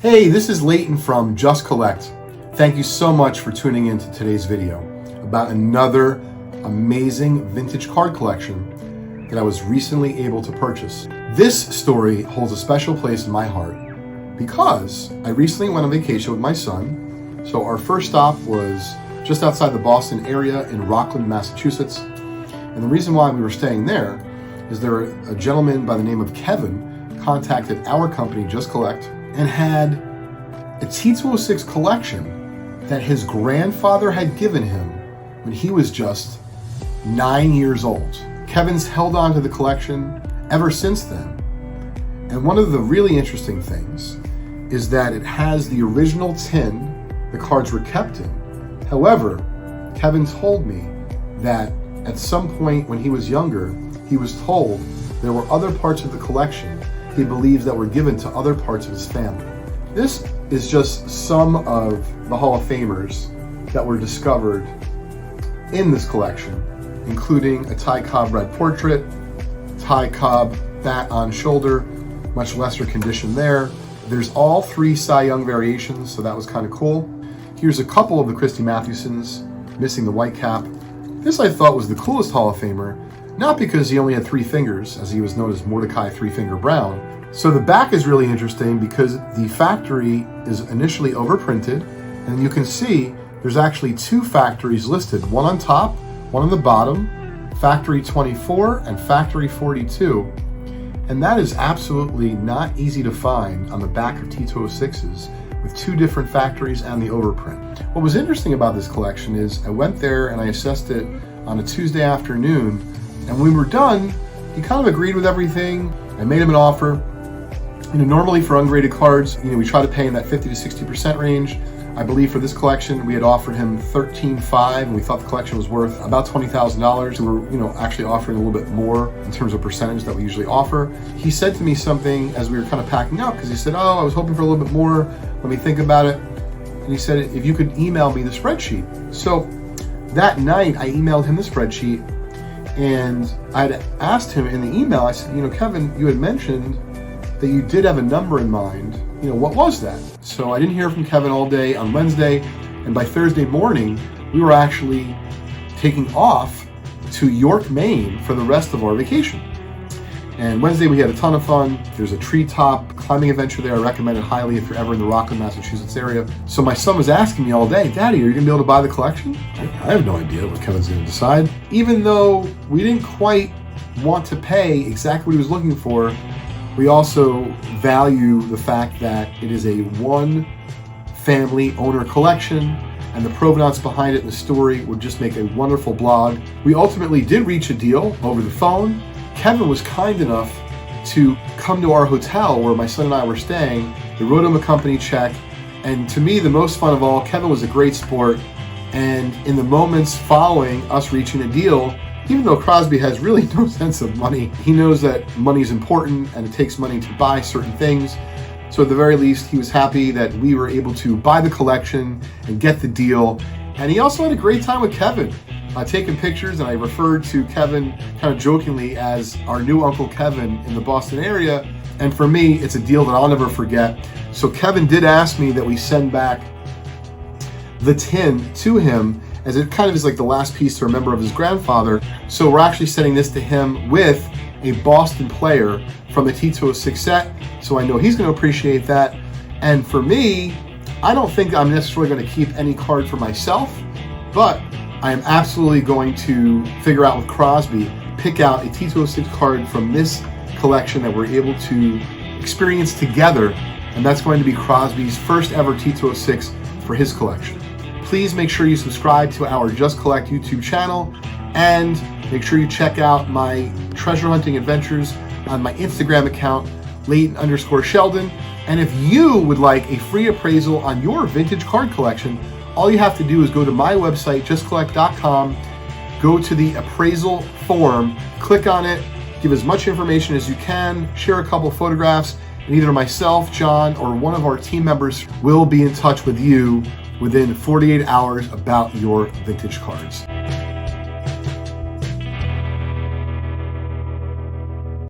Hey, this is Leighton from Just Collect. Thank you so much for tuning in to today's video about another amazing vintage card collection that I was recently able to purchase. This story holds a special place in my heart because I recently went on vacation with my son. So our first stop was just outside the Boston area in Rockland, Massachusetts. And the reason why we were staying there is a gentleman by the name of Kevin contacted our company, Just Collect, and had a T206 collection that his grandfather had given him when he was just 9 years old. Kevin's held on to the collection ever since then. And one of the really interesting things is that it has the original tin the cards were kept in. However, Kevin told me that at some point when he was younger, he was told there were other parts of the collection he believes that were given to other parts of his family. This is just some of the Hall of Famers that were discovered in this collection, including a Ty Cobb red portrait, Ty Cobb bat on shoulder, much lesser condition there. There's all three Cy Young variations, so that was kind of cool. Here's a couple of the Christy Mathewsons, missing the white cap. This I thought was the coolest Hall of Famer, not because he only had 3 fingers, as he was known as Mordecai Three Finger Brown. So the back is really interesting because the factory is initially overprinted, and you can see there's actually 2 factories listed, one on top, one on the bottom, Factory 24 and Factory 42. And that is absolutely not easy to find on the back of T206s with 2 different factories and the overprint. What was interesting about this collection is I went there and I assessed it on a Tuesday afternoon, and when we were done, he kind of agreed with everything. I made him an offer. Normally for ungraded cards, we try to pay in that 50 to 60% range. I believe for this collection, we had offered him $13,500, and we thought the collection was worth about $20,000. We were, actually offering a little bit more in terms of percentage that we usually offer. He said to me something as we were kind of packing up, because he said, "Oh, I was hoping for a little bit more. Let me think about it." And he said, "If you could email me the spreadsheet." So that night, I emailed him the spreadsheet, and I had asked him in the email, I said, "Kevin, you had mentioned that you did have a number in mind. What was that?" So I didn't hear from Kevin all day on Wednesday, and by Thursday morning, we were actually taking off to York, Maine for the rest of our vacation. And Wednesday we had a ton of fun. There's a treetop climbing adventure there. I recommend it highly if you're ever in the Rockland, Massachusetts area. So my son was asking me all day, "Daddy, are you gonna be able to buy the collection?" I have no idea what Kevin's gonna decide. Even though we didn't quite want to pay exactly what he was looking for, we also value the fact that it is a one family owner collection, and the provenance behind it and the story would just make a wonderful blog. We ultimately did reach a deal over the phone. Kevin was kind enough to come to our hotel where my son and I were staying. They wrote him a company check, and to me, the most fun of all, Kevin was a great sport, and in the moments following us reaching a deal, even though Crosby has really no sense of money, he knows that money is important and it takes money to buy certain things. So at the very least, he was happy that we were able to buy the collection and get the deal. And he also had a great time with Kevin, taking pictures, and I referred to Kevin kind of jokingly as our new Uncle Kevin in the Boston area. And for me, it's a deal that I'll never forget. So Kevin did ask me that we send back the tin to him, as it kind of is like the last piece to remember of his grandfather. So we're actually sending this to him with a Boston player from the T206 set. So I know he's going to appreciate that. And for me, I don't think I'm necessarily going to keep any card for myself, but I am absolutely going to figure out with Crosby, pick out a T206 card from this collection that we're able to experience together. And that's going to be Crosby's first ever T206 for his collection. Please make sure you subscribe to our Just Collect YouTube channel, and make sure you check out my treasure hunting adventures on my Instagram account, Leighton_Sheldon. And if you would like a free appraisal on your vintage card collection, all you have to do is go to my website, justcollect.com, go to the appraisal form, click on it, give as much information as you can, share a couple photographs, and either myself, John, or one of our team members will be in touch with you within 48 hours about your vintage cards.